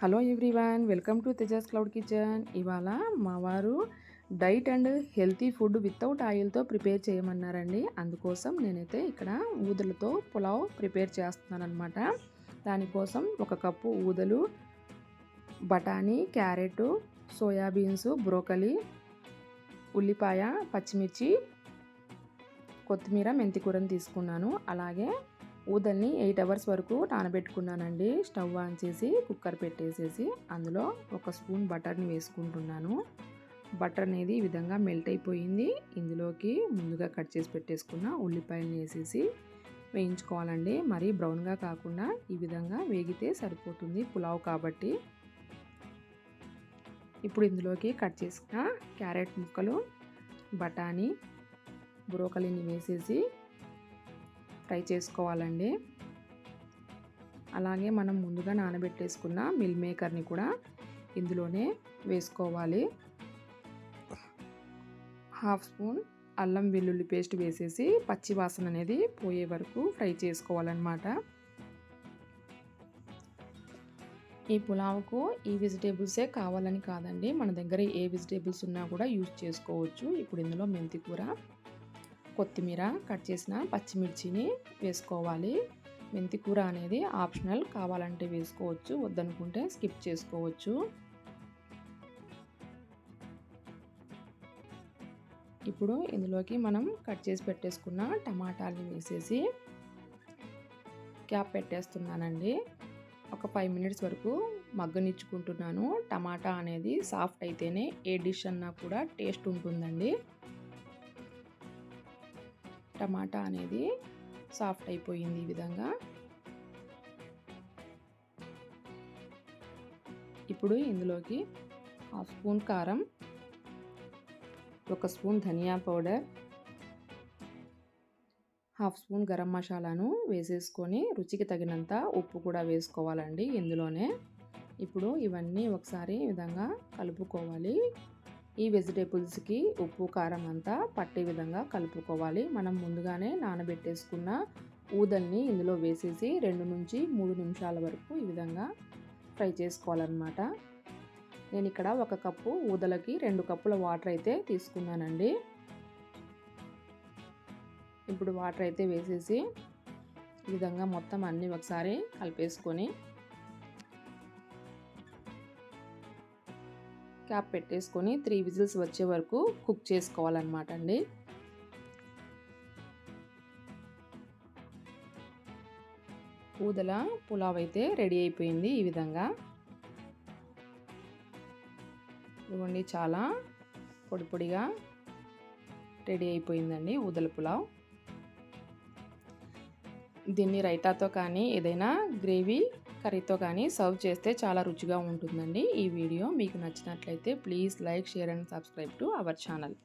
Hello everyone, welcome to Tejas cloud kitchen. ఇవాళ మా వారు diet and healthy food without ఆయిల్తో ప్రిపేర్ చేయమన్నారండి. అందుకోసం నేనైతే ఇక్కడ ఊదలతో పులావ్ ప్రిపేర్ చేస్తున్నాను అనమాట. దానికోసం 1 కప్పు ఊదలు, బఠానీ, క్యారెట్, సోయాబీన్స్, బ్రోకలీ, ఉల్లిపాయ, పచ్చిమిర్చి, కొత్తిమీర, మెంతికూరని తీసుకున్నాను. అలాగే ఊదల్ని 8 అవర్స్ వరకు నానబెట్టుకున్నానండి. స్టవ్ ఆన్ చేసి కుక్కర్ పెట్టేసేసి అందులో 1 స్పూన్ బటర్ని వేసుకుంటున్నాను. బటర్ అనేది ఈ విధంగా మెల్ట్ అయిపోయింది. ఇందులోకి ముందుగా కట్ చేసి పెట్టేసుకున్న ఉల్లిపాయలను వేసేసి వేయించుకోవాలండి. మరీ బ్రౌన్గా కాకుండా ఈ విధంగా వేగితే సరిపోతుంది పులావ్ కాబట్టి. ఇప్పుడు ఇందులోకి కట్ చేసిన క్యారెట్ ముక్కలు, బఠానీ, బ్రోకలీని వేసేసి ఫ్రై చేసుకోవాలండి. అలాగే మనం ముందుగా నానబెట్టేసుకున్న మిల్ మేకర్ని కూడా ఇందులోనే వేసుకోవాలి. 1/2 స్పూన్ అల్లం వెల్లుల్లి పేస్ట్ వేసేసి పచ్చి వాసన అనేది పోయే వరకు ఫ్రై చేసుకోవాలన్నమాట. ఈ పులావ్కు ఈ వెజిటేబుల్సే కావాలని కాదండి, మన దగ్గర ఏ వెజిటేబుల్స్ ఉన్నా కూడా యూజ్ చేసుకోవచ్చు. ఇప్పుడు ఇందులో మెంతికూర, కొత్తిమీర, కట్ చేసిన పచ్చిమిర్చిని వేసుకోవాలి. మెంతికూర అనేది ఆప్షనల్, కావాలంటే వేసుకోవచ్చు, వద్దనుకుంటే స్కిప్ చేసుకోవచ్చు. ఇప్పుడు ఇందులోకి మనం కట్ చేసి పెట్టేసుకున్న టమాటాలని వేసేసి క్యాప్ పెట్టేస్తున్నానండి. ఒక 5 మినిట్స్ వరకు మగ్గనిచ్చుకుంటున్నాను. టమాటా అనేది సాఫ్ట్ అయితేనే ఏ డిష్ అన్నా కూడా టేస్ట్ ఉంటుందండి. టమాటా అనేది సాఫ్ట్ అయిపోయింది ఈ విధంగా. ఇప్పుడు ఇందులోకి 1/2 స్పూన్ కారం, 1 స్పూన్ ధనియా పౌడర్, 1/2 స్పూన్ గరం మసాలాను వేసేసుకొని రుచికి తగినంత ఉప్పు కూడా వేసుకోవాలండి ఇందులోనే. ఇప్పుడు ఇవన్నీ ఒకసారి ఈ విధంగా కలుపుకోవాలి. ఈ వెజిటేబుల్స్కి ఉప్పు, కారం అంతా పట్టే విధంగా కలుపుకోవాలి. మనం ముందుగానే నానబెట్టేసుకున్న ఊదల్ని ఇందులో వేసేసి 2 నుంచి 3 నిమిషాల వరకు ఈ విధంగా ఫ్రై చేసుకోవాలన్నమాట. నేను ఇక్కడ 1 కప్పు ఊదలకి 2 కప్పుల వాటర్ అయితే తీసుకున్నానండి. ఇప్పుడు వాటర్ అయితే వేసేసి ఈ విధంగా మొత్తం అన్నీ ఒకసారి కలిపేసుకొని క్యాప్ పెట్టేసుకొని 3 విజిల్స్ వచ్చే వరకు కుక్ చేసుకోవాలన్నమాట అండి. ఊదల పులావ్ అయితే రెడీ అయిపోయింది ఈ విధంగా. ఇదిగోండి, చాలా పొడి పొడిగా రెడీ అయిపోయిందండి ఊదల పులావ్. దీన్ని రైతాతో కానీ ఏదైనా గ్రేవీ కర్రీతో కానీ సర్వ్ చేస్తే చాలా రుచిగా ఉంటుందండి. ఈ వీడియో మీకు నచ్చినట్లయితే please like, share and subscribe to our channel.